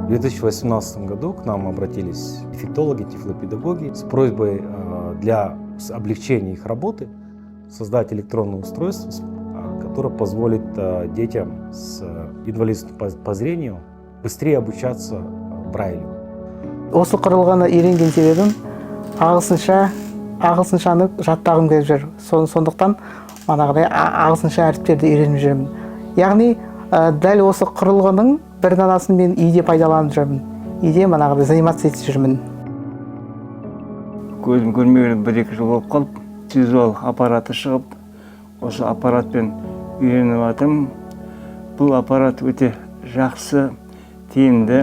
В 2018 году к нам обратились дефектологи, тифлопедагоги с просьбой для облегчения их работы создать электронное устройство, которое позволит детям с инвалидностью по зрению быстрее обучаться Брайлю. Осы құрылғыны үйренген себебім ағылшыншаны жаттағым келіп жүр. Сондықтан манағыдай ағылшынша әріптерді үйреніп жүремін. Яғни дәл осы құрылғының бір данасын мен үйде пайдаланып жүрмін. Үйде манағыдай заниматься етіп жүрмін. Көзім көрмегені 1-2 жыл болып қалып, визуал аппараты шығып, осы аппаратпен үйреніп жатырмын. Бұл аппарат өте жақсы, тиімді.